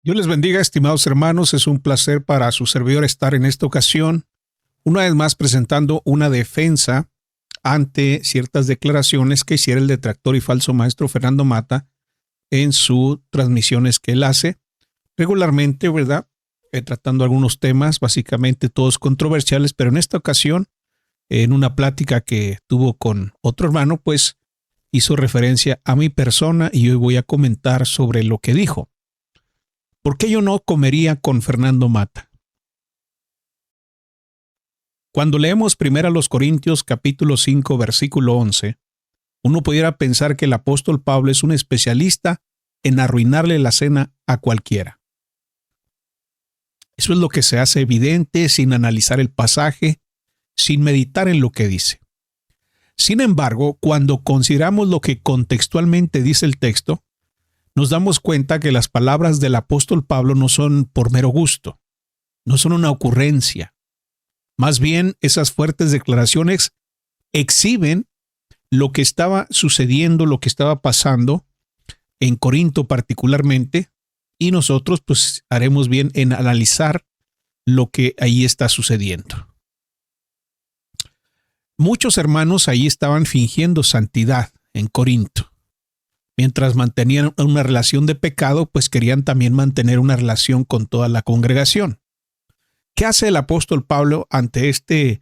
Dios les bendiga, estimados hermanos. Es un placer para su servidor estar en esta ocasión, una vez más presentando una defensa ante ciertas declaraciones que hiciera el detractor y falso maestro Fernando Mata en sus transmisiones que él hace regularmente, ¿verdad? Tratando algunos temas, básicamente todos controversiales, pero en esta ocasión, en una plática que tuvo con otro hermano, pues hizo referencia a mi persona y hoy voy a comentar sobre lo que dijo. ¿Por qué yo no comería con Fernando Mata? Cuando leemos 1 Corintios capítulo 5 versículo 11, uno pudiera pensar que el apóstol Pablo es un especialista en arruinarle la cena a cualquiera. Eso es lo que se hace evidente sin analizar el pasaje, sin meditar en lo que dice. Sin embargo, cuando consideramos lo que contextualmente dice el texto, nos damos cuenta que las palabras del apóstol Pablo no son por mero gusto, no son una ocurrencia. Más bien, esas fuertes declaraciones exhiben lo que estaba sucediendo, lo que estaba pasando en Corinto particularmente, y nosotros pues haremos bien en analizar lo que ahí está sucediendo. Muchos hermanos ahí estaban fingiendo santidad en Corinto. Mientras mantenían una relación de pecado, pues querían también mantener una relación con toda la congregación. ¿Qué hace el apóstol Pablo ante este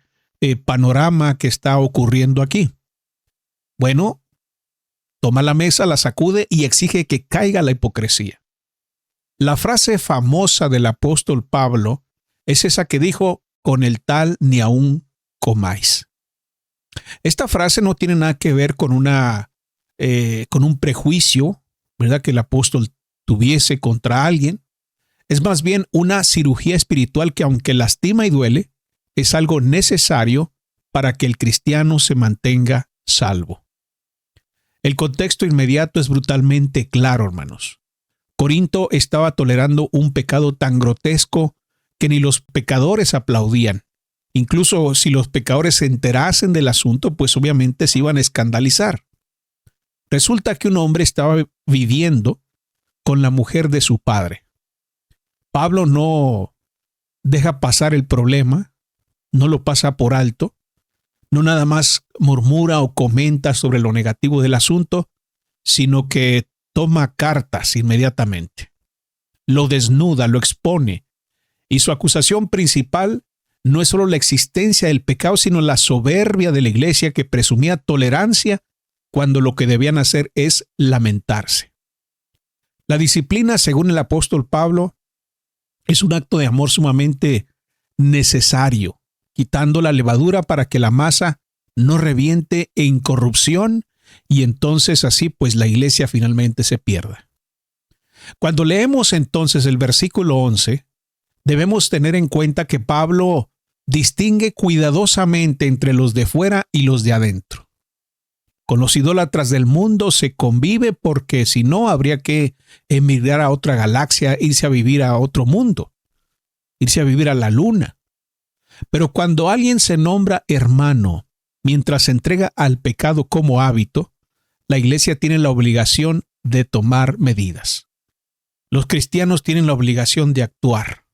panorama que está ocurriendo aquí? Bueno, toma la mesa, la sacude y exige que caiga la hipocresía. La frase famosa del apóstol Pablo es esa que dijo: con el tal ni aún comáis. Esta frase no tiene nada que ver con un prejuicio, ¿verdad?, que el apóstol tuviese contra alguien. Es más bien una cirugía espiritual que, aunque lastima y duele, es algo necesario para que el cristiano se mantenga salvo. El contexto inmediato es brutalmente claro, hermanos. Corinto estaba tolerando un pecado tan grotesco que ni los pecadores aplaudían. Incluso si los pecadores se enterasen del asunto, pues obviamente se iban a escandalizar. Resulta que un hombre estaba viviendo con la mujer de su padre. Pablo no deja pasar el problema, no lo pasa por alto, no nada más murmura o comenta sobre lo negativo del asunto, sino que toma cartas inmediatamente. Lo desnuda, lo expone, y su acusación principal no es solo la existencia del pecado, sino la soberbia de la iglesia que presumía tolerancia cuando lo que debían hacer es lamentarse. La disciplina, según el apóstol Pablo, es un acto de amor sumamente necesario, quitando la levadura para que la masa no reviente en corrupción y entonces así pues la iglesia finalmente se pierda. Cuando leemos entonces el versículo 11, debemos tener en cuenta que Pablo distingue cuidadosamente entre los de fuera y los de adentro. Con los idólatras del mundo se convive porque si no habría que emigrar a otra galaxia, irse a vivir a otro mundo, irse a vivir a la luna. Pero cuando alguien se nombra hermano mientras se entrega al pecado como hábito, la iglesia tiene la obligación de tomar medidas. Los cristianos tienen la obligación de actuar.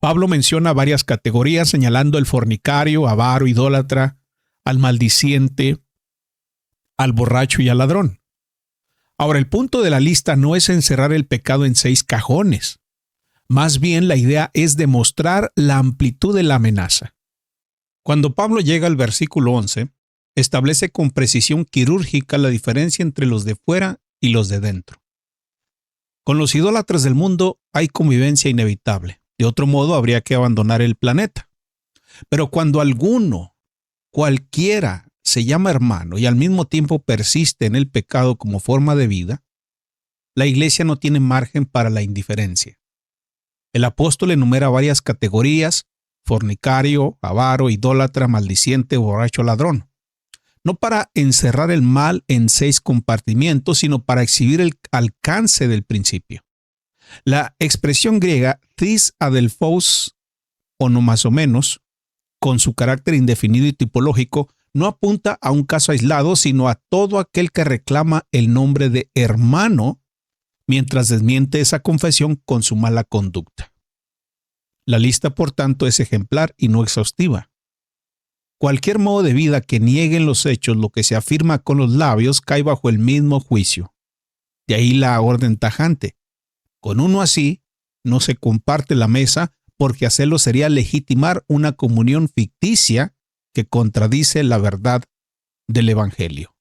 Pablo menciona varias categorías señalando al fornicario, avaro, idólatra, al maldiciente, al borracho y al ladrón. Ahora, el punto de la lista no es encerrar el pecado en 6 cajones. Más bien, la idea es demostrar la amplitud de la amenaza. Cuando Pablo llega al versículo 11, establece con precisión quirúrgica la diferencia entre los de fuera y los de dentro. Con los idólatras del mundo hay convivencia inevitable. De otro modo, habría que abandonar el planeta. Pero cuando alguno, cualquiera, se llama hermano y al mismo tiempo persiste en el pecado como forma de vida, la iglesia no tiene margen para la indiferencia. El apóstol enumera varias categorías: fornicario, avaro, idólatra, maldiciente, borracho, ladrón. No para encerrar el mal en 6 compartimientos, sino para exhibir el alcance del principio. La expresión griega thys adelphos, o no más o menos, con su carácter indefinido y tipológico, no apunta a un caso aislado, sino a todo aquel que reclama el nombre de hermano mientras desmiente esa confesión con su mala conducta. La lista, por tanto, es ejemplar y no exhaustiva. Cualquier modo de vida que niegue en los hechos lo que se afirma con los labios cae bajo el mismo juicio. De ahí la orden tajante. Con uno así, no se comparte la mesa, porque hacerlo sería legitimar una comunión ficticia que contradice la verdad del Evangelio.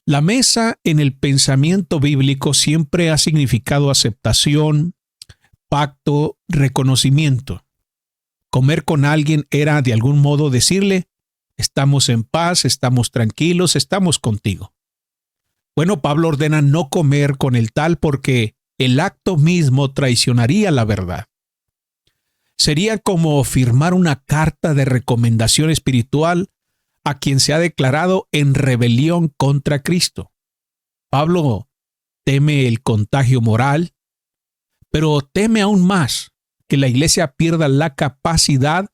La mesa en el pensamiento bíblico siempre ha significado aceptación, pacto, reconocimiento. Comer con alguien era de algún modo decirle, estamos en paz, estamos tranquilos, estamos contigo. Bueno, Pablo ordena no comer con el tal porque el acto mismo traicionaría la verdad. Sería como firmar una carta de recomendación espiritual a quien se ha declarado en rebelión contra Cristo. Pablo teme el contagio moral, pero teme aún más que la iglesia pierda la capacidad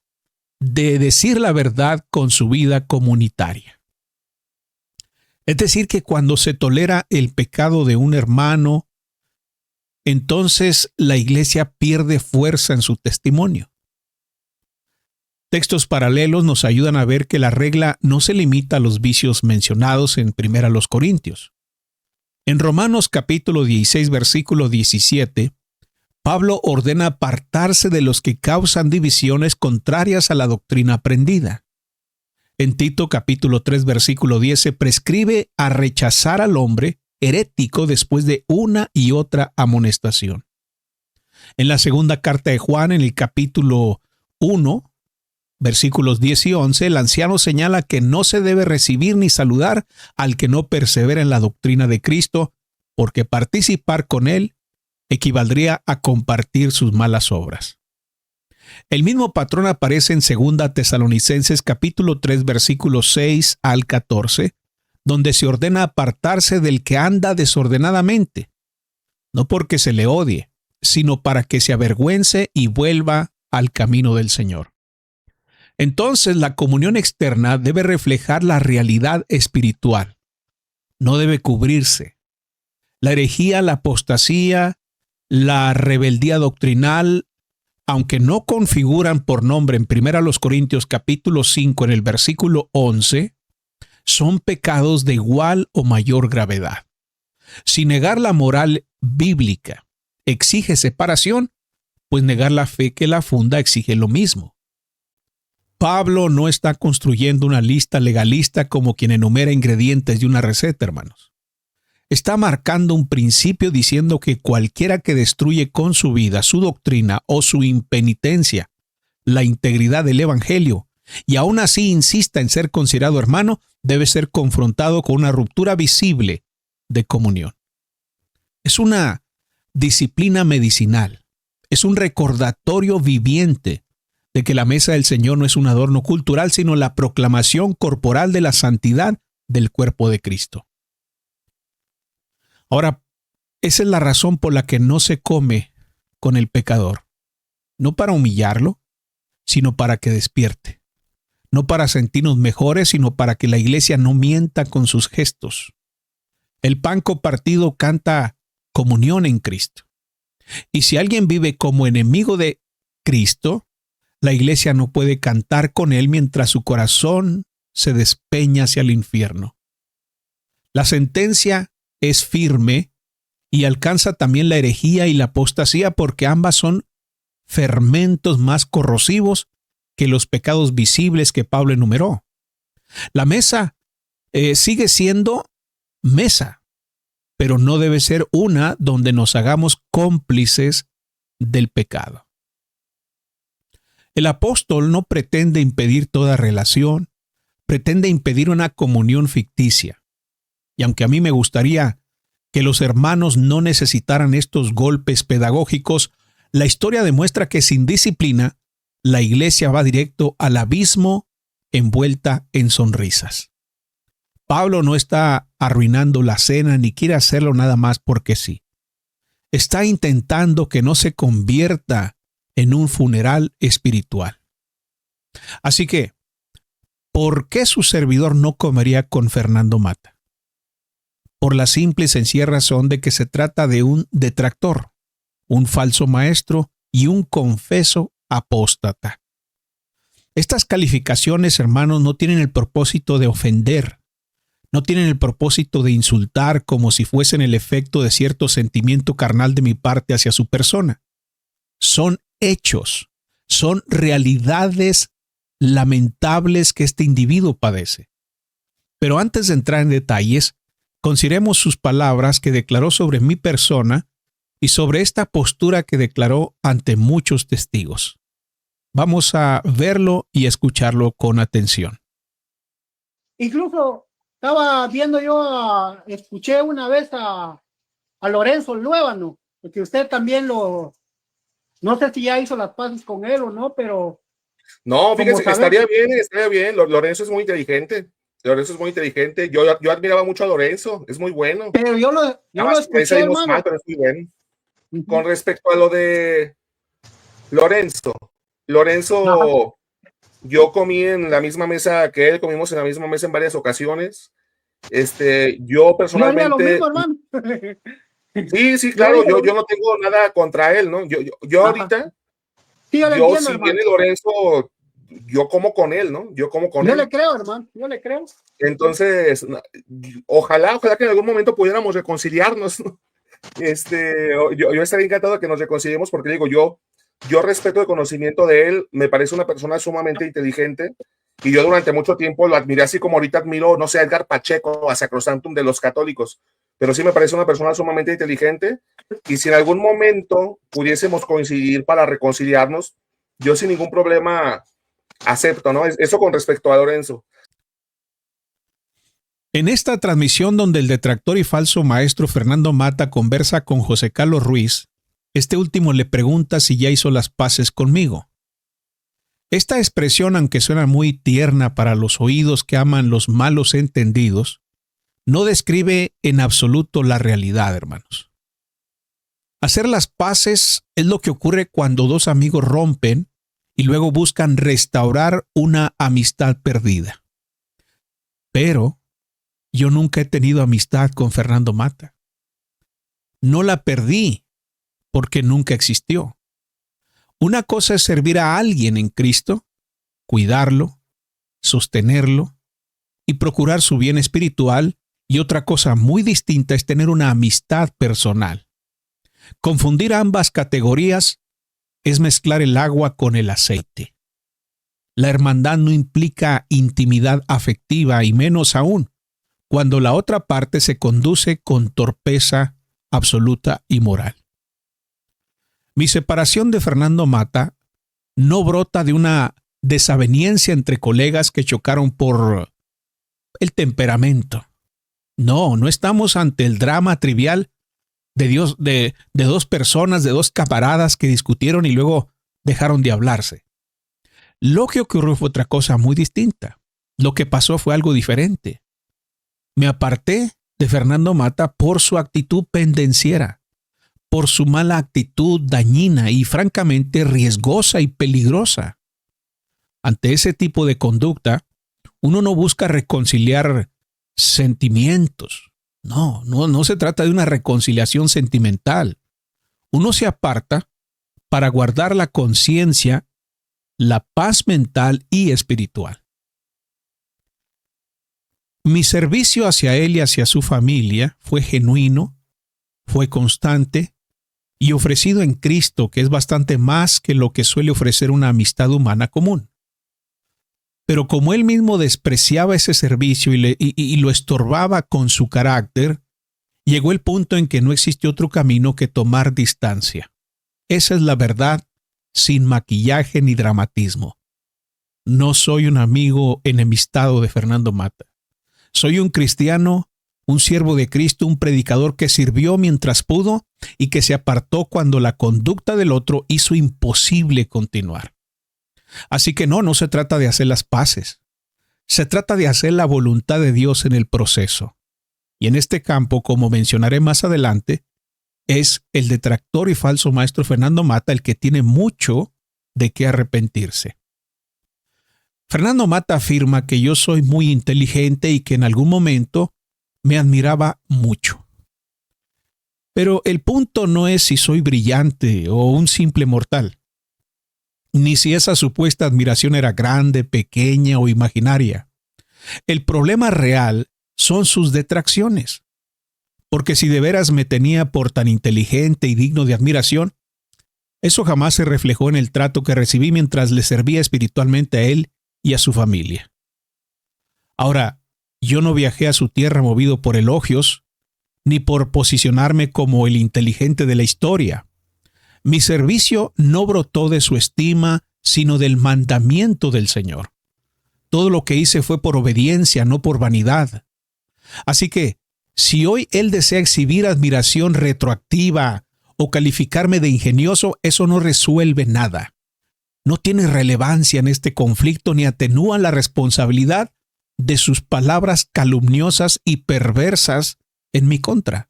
de decir la verdad con su vida comunitaria. Es decir, que cuando se tolera el pecado de un hermano, entonces la iglesia pierde fuerza en su testimonio. Textos paralelos nos ayudan a ver que la regla no se limita a los vicios mencionados en 1 Corintios. En Romanos capítulo 16, versículo 17, Pablo ordena apartarse de los que causan divisiones contrarias a la doctrina aprendida. En Tito capítulo 3, versículo 10 se prescribe a rechazar al hombre herético después de una y otra amonestación. En la segunda carta de Juan, en el capítulo 1, versículos 10 y 11, el anciano señala que no se debe recibir ni saludar al que no persevera en la doctrina de Cristo, porque participar con él equivaldría a compartir sus malas obras. El mismo patrón aparece en 2 Tesalonicenses capítulo 3, versículos 6 al 14, donde se ordena apartarse del que anda desordenadamente, no porque se le odie, sino para que se avergüence y vuelva al camino del Señor. Entonces, la comunión externa debe reflejar la realidad espiritual, no debe cubrirse. La herejía, la apostasía, la rebeldía doctrinal, aunque no configuran por nombre en 1 Corintios capítulo 5 en el versículo 11, son pecados de igual o mayor gravedad. Si negar la moral bíblica exige separación, pues negar la fe que la funda exige lo mismo. Pablo no está construyendo una lista legalista como quien enumera ingredientes de una receta, hermanos. Está marcando un principio diciendo que cualquiera que destruye con su vida, su doctrina o su impenitencia la integridad del Evangelio y aún así insista en ser considerado hermano, debe ser confrontado con una ruptura visible de comunión. Es una disciplina medicinal, es un recordatorio viviente de que la mesa del Señor no es un adorno cultural, sino la proclamación corporal de la santidad del cuerpo de Cristo. Ahora, esa es la razón por la que no se come con el pecador. No para humillarlo, sino para que despierte. No para sentirnos mejores, sino para que la iglesia no mienta con sus gestos. El pan compartido canta comunión en Cristo. Y si alguien vive como enemigo de Cristo, la iglesia no puede cantar con él mientras su corazón se despeña hacia el infierno. La sentencia es firme y alcanza también la herejía y la apostasía porque ambas son fermentos más corrosivos que los pecados visibles que Pablo enumeró. La mesa sigue siendo mesa, pero no debe ser una donde nos hagamos cómplices del pecado. El apóstol no pretende impedir toda relación, pretende impedir una comunión ficticia. Y aunque a mí me gustaría que los hermanos no necesitaran estos golpes pedagógicos, la historia demuestra que sin disciplina, la iglesia va directo al abismo envuelta en sonrisas. Pablo no está arruinando la cena ni quiere hacerlo nada más porque sí. Está intentando que no se convierta en un funeral espiritual. Así que, ¿por qué su servidor no comería con Fernando Mata? por la simple y sencilla razón de que se trata de un detractor, un falso maestro y un confeso apóstata. Estas calificaciones, hermanos, no tienen el propósito de ofender, no tienen el propósito de insultar como si fuesen el efecto de cierto sentimiento carnal de mi parte hacia su persona. Son hechos, son realidades lamentables que este individuo padece. Pero antes de entrar en detalles, consideremos sus palabras que declaró sobre mi persona y sobre esta postura que declaró ante muchos testigos. Vamos a verlo y escucharlo con atención. Incluso estaba viendo escuché una vez a Lorenzo Luébano, porque usted también no sé si ya hizo las paces con él o no, pero... No, fíjese, estaría bien. Lorenzo es muy inteligente. Yo admiraba mucho a Lorenzo, es muy bueno. Pero yo lo escuché, hermano. Mal, pero es muy bueno. Con respecto a lo de Lorenzo, ajá, yo comí en la misma mesa que él, comimos en la misma mesa en varias ocasiones. Yo personalmente... Lo mismo, hermano. Sí, claro, yo no tengo nada contra él, ¿no? Yo ahorita, sí, si viene Lorenzo, yo como con él, ¿no? Yo le creo, hermano, yo le creo. Entonces, ojalá que en algún momento pudiéramos reconciliarnos, ¿no? Yo estaría encantado de que nos reconciliemos porque digo, yo respeto el conocimiento de él, me parece una persona sumamente inteligente y yo durante mucho tiempo lo admiré así como ahorita admiro, no sé, a Edgar Pacheco, a Sacrosantum de los católicos, pero sí me parece una persona sumamente inteligente y si en algún momento pudiésemos coincidir para reconciliarnos, yo sin ningún problema acepto, ¿no? Eso con respecto a Lorenzo. En esta transmisión donde el detractor y falso maestro Fernando Mata conversa con José Carlos Ruiz, este último le pregunta si ya hizo las paces conmigo. Esta expresión, aunque suena muy tierna para los oídos que aman los malos entendidos, no describe en absoluto la realidad, hermanos. Hacer las paces es lo que ocurre cuando dos amigos rompen y luego buscan restaurar una amistad perdida. Pero yo nunca he tenido amistad con Fernando Mata. No la perdí porque nunca existió. Una cosa es servir a alguien en Cristo, cuidarlo, sostenerlo y procurar su bien espiritual, y otra cosa muy distinta es tener una amistad personal. Confundir ambas categorías es mezclar el agua con el aceite. La hermandad no implica intimidad afectiva y menos aún cuando la otra parte se conduce con torpeza absoluta y moral. Mi separación de Fernando Mata no brota de una desaveniencia entre colegas que chocaron por el temperamento. No estamos ante el drama trivial de dos personas, de dos camaradas que discutieron y luego dejaron de hablarse. Lo que ocurrió fue otra cosa muy distinta. Lo que pasó fue algo diferente. Me aparté de Fernando Mata por su actitud pendenciera, por su mala actitud dañina y francamente riesgosa y peligrosa. Ante ese tipo de conducta, uno no busca reconciliar sentimientos. No se trata de una reconciliación sentimental. Uno se aparta para guardar la conciencia, la paz mental y espiritual. Mi servicio hacia él y hacia su familia fue genuino, fue constante y ofrecido en Cristo, que es bastante más que lo que suele ofrecer una amistad humana común. Pero como él mismo despreciaba ese servicio y lo estorbaba con su carácter, llegó el punto en que no existe otro camino que tomar distancia. Esa es la verdad, sin maquillaje ni dramatismo. No soy un amigo enemistado de Fernando Mata. Soy un cristiano, un siervo de Cristo, un predicador que sirvió mientras pudo y que se apartó cuando la conducta del otro hizo imposible continuar. Así que no se trata de hacer las paces. Se trata de hacer la voluntad de Dios en el proceso. Y en este campo, como mencionaré más adelante, es el detractor y falso maestro Fernando Mata el que tiene mucho de qué arrepentirse. Fernando Mata afirma que yo soy muy inteligente y que en algún momento me admiraba mucho. Pero el punto no es si soy brillante o un simple mortal, ni si esa supuesta admiración era grande, pequeña o imaginaria. El problema real son sus detracciones, porque si de veras me tenía por tan inteligente y digno de admiración, eso jamás se reflejó en el trato que recibí mientras le servía espiritualmente a él y a su familia. Ahora, yo no viajé a su tierra movido por elogios, ni por posicionarme como el inteligente de la historia. Mi servicio no brotó de su estima, sino del mandamiento del Señor. Todo lo que hice fue por obediencia, no por vanidad. Así que, si hoy Él desea exhibir admiración retroactiva o calificarme de ingenioso, eso no resuelve nada. No tiene relevancia en este conflicto ni atenúa la responsabilidad de sus palabras calumniosas y perversas en mi contra.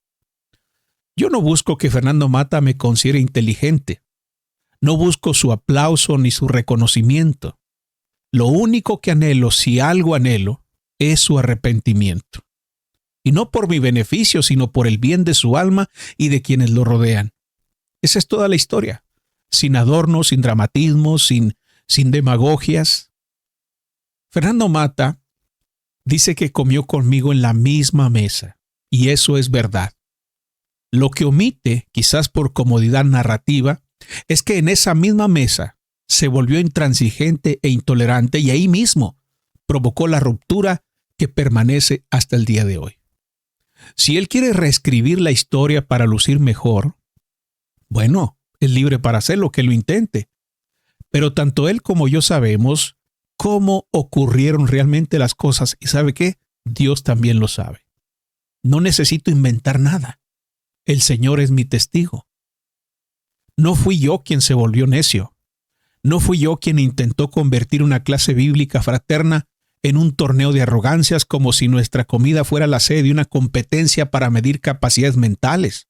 Yo no busco que Fernando Mata me considere inteligente. No busco su aplauso ni su reconocimiento. Lo único que anhelo, si algo anhelo, es su arrepentimiento. Y no por mi beneficio, sino por el bien de su alma y de quienes lo rodean. Esa es toda la historia. Sin adornos, sin dramatismo, sin demagogias. Fernando Mata dice que comió conmigo en la misma mesa. Y eso es verdad. Lo que omite, quizás por comodidad narrativa, es que en esa misma mesa se volvió intransigente e intolerante y ahí mismo provocó la ruptura que permanece hasta el día de hoy. Si él quiere reescribir la historia para lucir mejor, bueno, es libre para hacerlo, que lo intente. Pero tanto él como yo sabemos cómo ocurrieron realmente las cosas y ¿sabe qué? Dios también lo sabe. No necesito inventar nada. El Señor es mi testigo. No fui yo quien se volvió necio. No fui yo quien intentó convertir una clase bíblica fraterna en un torneo de arrogancias como si nuestra comida fuera la sede de una competencia para medir capacidades mentales.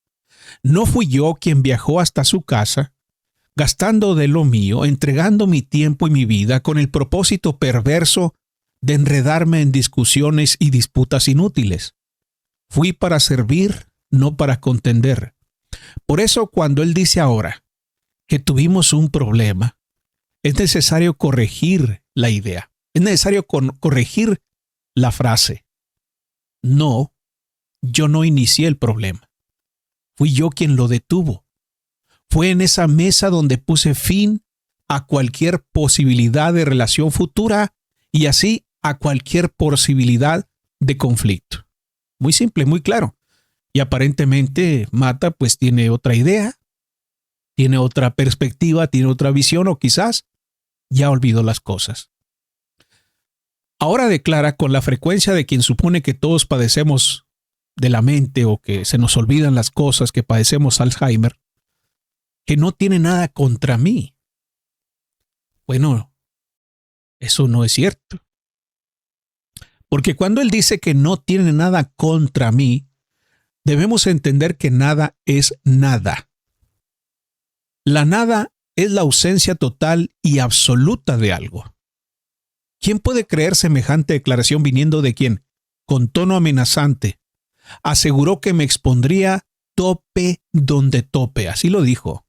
No fui yo quien viajó hasta su casa, gastando de lo mío, entregando mi tiempo y mi vida con el propósito perverso de enredarme en discusiones y disputas inútiles. Fui para servir, no para contender. Por eso, cuando él dice ahora que tuvimos un problema, es necesario corregir la idea. Es necesario corregir la frase. No, yo no inicié el problema. Fui yo quien lo detuvo. Fue en esa mesa donde puse fin a cualquier posibilidad de relación futura y así a cualquier posibilidad de conflicto. Muy simple, muy claro. Y aparentemente Mata pues tiene otra idea, tiene otra perspectiva, tiene otra visión o quizás ya olvidó las cosas. Ahora declara con la frecuencia de quien supone que todos padecemos de la mente o que se nos olvidan las cosas, que padecemos Alzheimer, que no tiene nada contra mí. Bueno, eso no es cierto. Porque cuando él dice que no tiene nada contra mí, debemos entender que nada es nada. La nada es la ausencia total y absoluta de algo. ¿Quién puede creer semejante declaración viniendo de quien, con tono amenazante, aseguró que me expondría tope donde tope? Así lo dijo.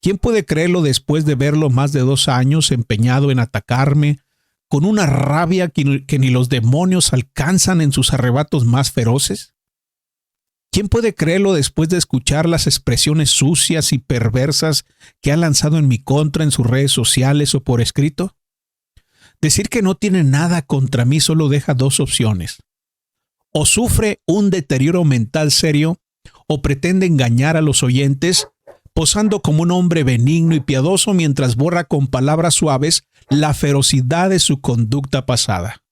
¿Quién puede creerlo después de verlo más de 2 años empeñado en atacarme con una rabia que ni los demonios alcanzan en sus arrebatos más feroces? ¿Quién puede creerlo después de escuchar las expresiones sucias y perversas que ha lanzado en mi contra en sus redes sociales o por escrito? Decir que no tiene nada contra mí solo deja 2 opciones. O sufre un deterioro mental serio o pretende engañar a los oyentes posando como un hombre benigno y piadoso mientras borra con palabras suaves la ferocidad de su conducta pasada.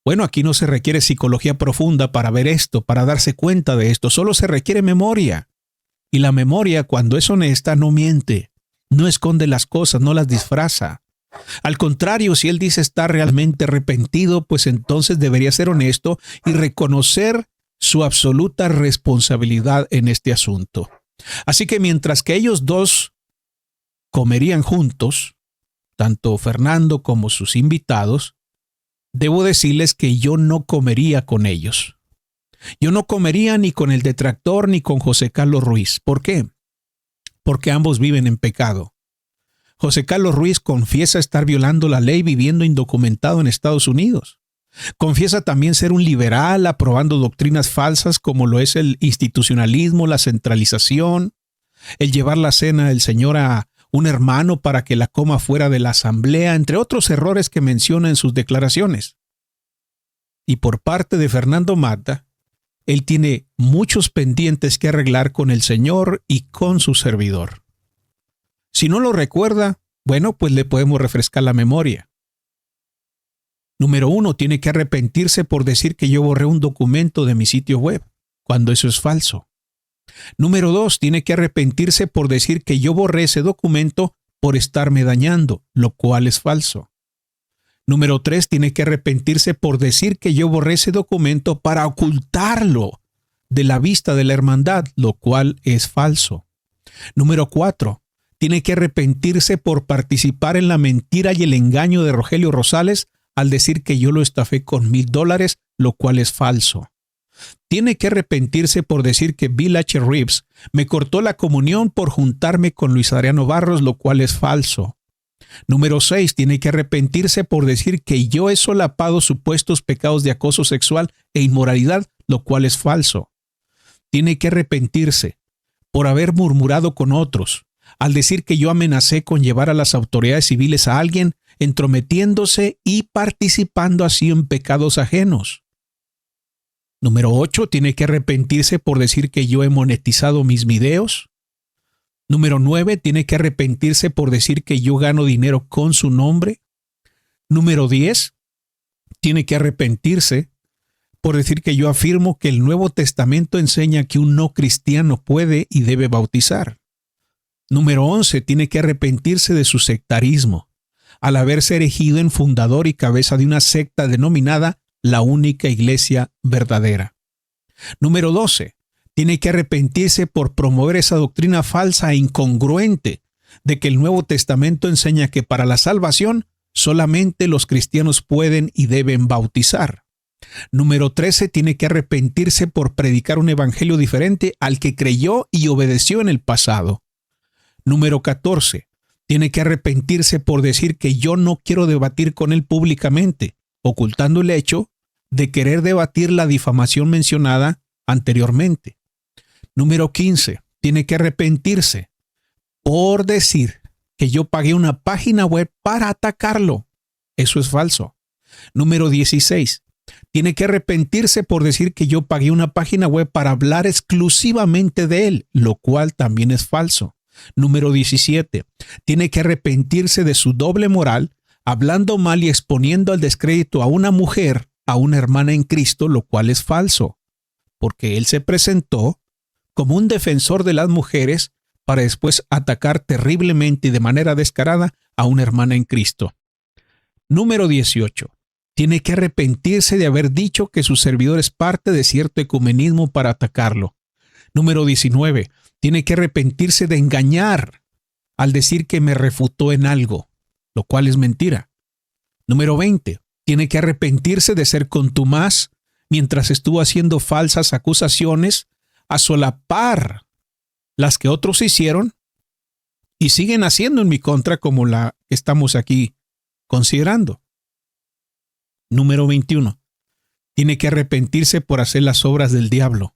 Bueno, aquí no se requiere psicología profunda para ver esto, para darse cuenta de esto. Solo se requiere memoria. Y la memoria, cuando es honesta, no miente, no esconde las cosas, no las disfraza. Al contrario, si él dice estar realmente arrepentido, pues entonces debería ser honesto y reconocer su absoluta responsabilidad en este asunto. Así que mientras que ellos dos comerían juntos, tanto Fernando como sus invitados, debo decirles que yo no comería con ellos. Yo no comería ni con el detractor ni con José Carlos Ruiz. ¿Por qué? Porque ambos viven en pecado. José Carlos Ruiz confiesa estar violando la ley viviendo indocumentado en Estados Unidos. Confiesa también ser un liberal aprobando doctrinas falsas como lo es el institucionalismo, la centralización, el llevar la cena del Señor a un hermano para que la coma fuera de la asamblea, entre otros errores que menciona en sus declaraciones. Y por parte de Fernando Mata, él tiene muchos pendientes que arreglar con el Señor y con su servidor. Si no lo recuerda, bueno, pues le podemos refrescar la memoria. Número 1, tiene que arrepentirse por decir que yo borré un documento de mi sitio web, cuando eso es falso. Número 2, tiene que arrepentirse por decir que yo borré ese documento por estarme dañando, lo cual es falso. Número 3, tiene que arrepentirse por decir que yo borré ese documento para ocultarlo de la vista de la hermandad, lo cual es falso. Número 4, tiene que arrepentirse por participar en la mentira y el engaño de Rogelio Rosales al decir que yo lo estafé con $1,000, lo cual es falso. Tiene que arrepentirse por decir que Bill H. Reeves me cortó la comunión por juntarme con Luis Adriano Barros, lo cual es falso. Número 6, tiene que arrepentirse por decir que yo he solapado supuestos pecados de acoso sexual e inmoralidad, lo cual es falso. Tiene que arrepentirse por haber murmurado con otros, al decir que yo amenacé con llevar a las autoridades civiles a alguien, entrometiéndose y participando así en pecados ajenos. Número 8, tiene que arrepentirse por decir que yo he monetizado mis videos. Número 9, tiene que arrepentirse por decir que yo gano dinero con su nombre. Número 10, tiene que arrepentirse por decir que yo afirmo que el Nuevo Testamento enseña que un no cristiano puede y debe bautizar. Número 11, tiene que arrepentirse de su sectarismo, al haberse erigido en fundador y cabeza de una secta denominada la única iglesia verdadera. Número 12, tiene que arrepentirse por promover esa doctrina falsa e incongruente de que el Nuevo Testamento enseña que para la salvación solamente los cristianos pueden y deben bautizar. Número 13, tiene que arrepentirse por predicar un evangelio diferente al que creyó y obedeció en el pasado. Número 14, tiene que arrepentirse por decir que yo no quiero debatir con él públicamente, ocultando el hecho de querer debatir la difamación mencionada anteriormente. Número 15, tiene que arrepentirse por decir que yo pagué una página web para atacarlo. Eso es falso. Número 16, tiene que arrepentirse por decir que yo pagué una página web para hablar exclusivamente de él, lo cual también es falso. Número 17, tiene que arrepentirse de su doble moral, hablando mal y exponiendo al descrédito a una mujer, a una hermana en Cristo, lo cual es falso, porque él se presentó como un defensor de las mujeres para después atacar terriblemente y de manera descarada a una hermana en Cristo. Número 18. Tiene que arrepentirse de haber dicho que su servidor es parte de cierto ecumenismo para atacarlo. Número 19. Tiene que arrepentirse de engañar al decir que me refutó en algo, lo cual es mentira. Número 20. Tiene que arrepentirse de ser contumaz mientras estuvo haciendo falsas acusaciones a solapar las que otros hicieron y siguen haciendo en mi contra como la que estamos aquí considerando. Número 21. Tiene que arrepentirse por hacer las obras del diablo.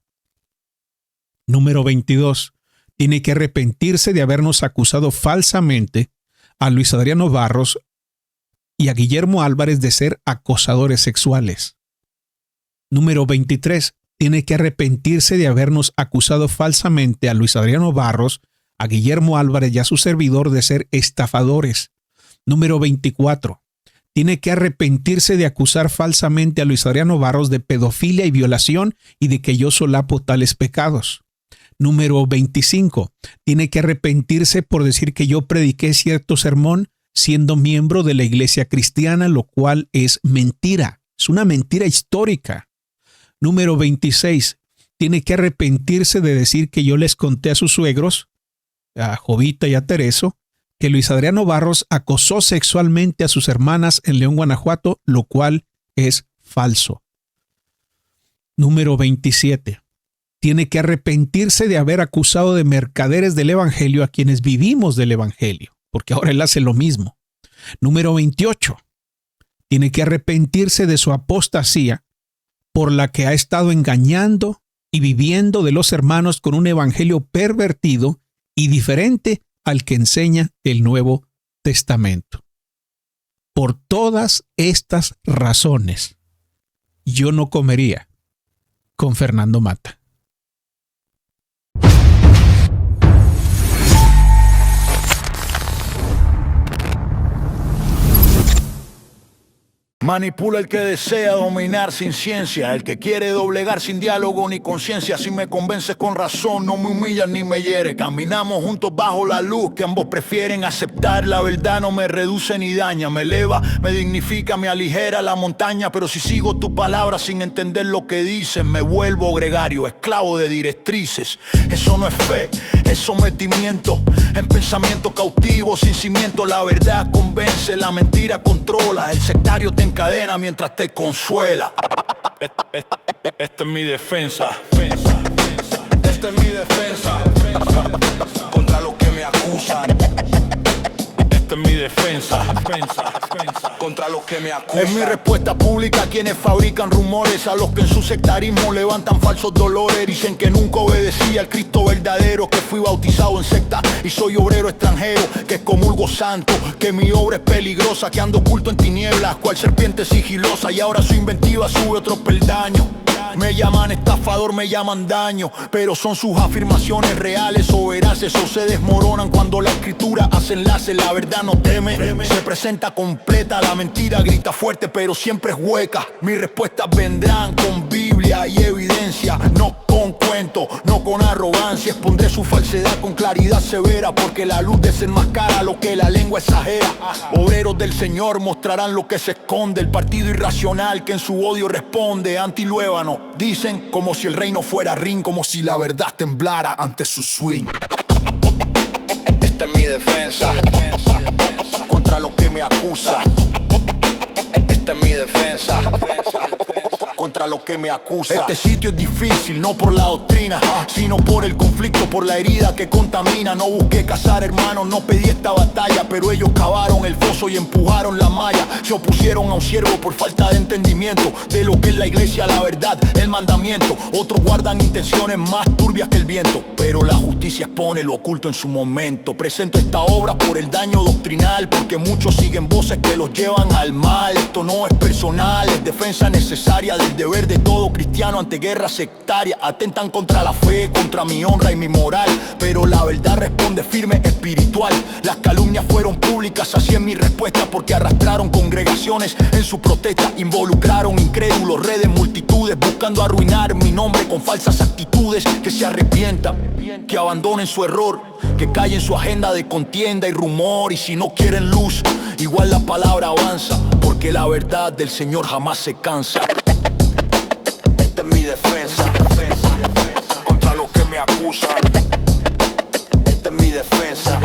Número 22. Tiene que arrepentirse de habernos acusado falsamente a Luis Adriano Barros y a Guillermo Álvarez de ser acosadores sexuales. Número 23. Tiene que arrepentirse de habernos acusado falsamente a Luis Adriano Barros, a Guillermo Álvarez y a su servidor de ser estafadores. Número 24. Tiene que arrepentirse de acusar falsamente a Luis Adriano Barros de pedofilia y violación y de que yo solapo tales pecados. Número 25. Tiene que arrepentirse por decir que yo prediqué cierto sermón siendo miembro de la iglesia cristiana, lo cual es mentira. Es una mentira histórica. Número 26. Tiene que arrepentirse de decir que yo les conté a sus suegros, a Jovita y a Tereso, que Luis Adriano Barros acosó sexualmente a sus hermanas en León, Guanajuato, lo cual es falso. Número 27. Tiene que arrepentirse de haber acusado de mercaderes del Evangelio a quienes vivimos del Evangelio, porque ahora él hace lo mismo. Número 28. Tiene que arrepentirse de su apostasía por la que ha estado engañando y viviendo de los hermanos con un evangelio pervertido y diferente al que enseña el Nuevo Testamento. Por todas estas razones, yo no comería con Fernando Mata. Manipula el que desea dominar sin ciencia, el que quiere doblegar sin diálogo ni conciencia. Si me convences con razón, no me humillas ni me hieres. Caminamos juntos bajo la luz que ambos prefieren aceptar. La verdad no me reduce ni daña, me eleva, me dignifica, me aligera la montaña. Pero si sigo tu palabra sin entender lo que dices, me vuelvo gregario, esclavo de directrices. Eso no es fe, es sometimiento. En pensamiento cautivo, sin cimiento. La verdad convence, la mentira controla. El sectario te encadena mientras te consuela. Esta es mi defensa. Esta es mi defensa contra los que me acusan. Esta es mi defensa contra los que me acusan. Es mi respuesta pública a quienes fabrican rumores, a los que en su sectarismo levantan falsos dolores. Dicen que nunca obedecí al Cristo verdadero, que fui bautizado en secta y soy obrero extranjero, que excomulgo santo, que mi obra es peligrosa, que ando oculto en tinieblas, cual serpiente sigilosa. Y ahora su inventiva sube otro peldaño. Me llaman estafador, me llaman daño, pero son sus afirmaciones reales o veraces, o se desmoronan cuando la escritura hace enlace. La verdad no teme, se presenta completa. La mentira grita fuerte, pero siempre es hueca. Mis respuestas vendrán con Biblia y evidencia, no con cuento, no con arrogancia. Expondré su falsedad con claridad severa, porque la luz desenmascara lo que la lengua exagera. Obreros del Señor mostrarán lo que se esconde, el partido irracional que en su odio responde. Antiluébano, dicen como si el reino fuera ring, como si la verdad temblara ante su swing. Esta es mi defensa contra los que me acusan. Esta es mi defensa contra los que me acusan. Este sitio es difícil, no por la doctrina, sino por el conflicto, por la herida que contamina. No busqué cazar hermanos, no pedí esta batalla, pero ellos cavaron el foso y empujaron la malla. Se opusieron a un siervo por falta de entendimiento de lo que es la iglesia, la verdad, el mandamiento. Otros guardan intenciones más turbias que el viento, pero la justicia expone lo oculto en su momento. Presento esta obra por el daño doctrinal, porque muchos siguen voces que los llevan al mal. Esto no es personal, es defensa necesaria del deber de todo cristiano ante guerra sectaria. Atentan contra la fe, contra mi honra y mi moral, pero la verdad responde firme, espiritual. Las calumnias fueron públicas, así es mi respuesta, porque arrastraron congregaciones en su protesta. Involucraron incrédulos, redes, multitudes, buscando arruinar mi nombre con falsas actitudes. Que se arrepientan, que abandonen su error, que callen su agenda de contienda y rumor. Y si no quieren luz, igual la palabra avanza, porque la verdad del Señor jamás se cansa. Esta es mi defensa contra los que me acusan. Esta es mi defensa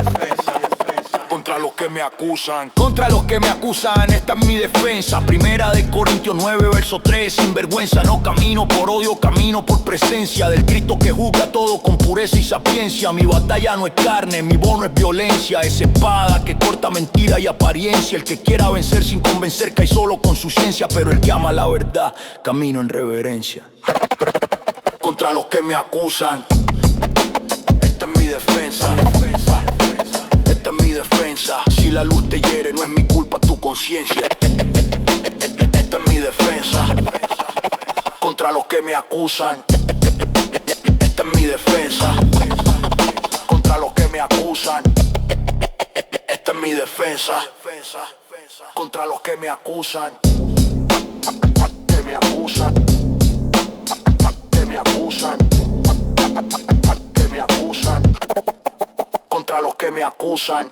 contra los que me acusan. Contra los que me acusan, esta es mi defensa. Primera de Corintios 9, verso 3. Sin vergüenza no camino por odio, camino por presencia del Cristo que juzga todo con pureza y sapiencia. Mi batalla no es carne, mi bono es violencia. Es espada que corta mentira y apariencia. El que quiera vencer sin convencer cae solo con su ciencia, pero el que ama la verdad camino en reverencia. Contra los que me acusan, esta es mi defensa. Esta es mi defensa. Si la luz te hiere, no es mi culpa, tu conciencia. Esta es mi defensa contra los que me acusan. Esta es mi defensa contra los que me acusan. Esta es mi defensa contra los que me acusan. Que me acusan. Que me acusan. Que me acusan. Contra los que me acusan.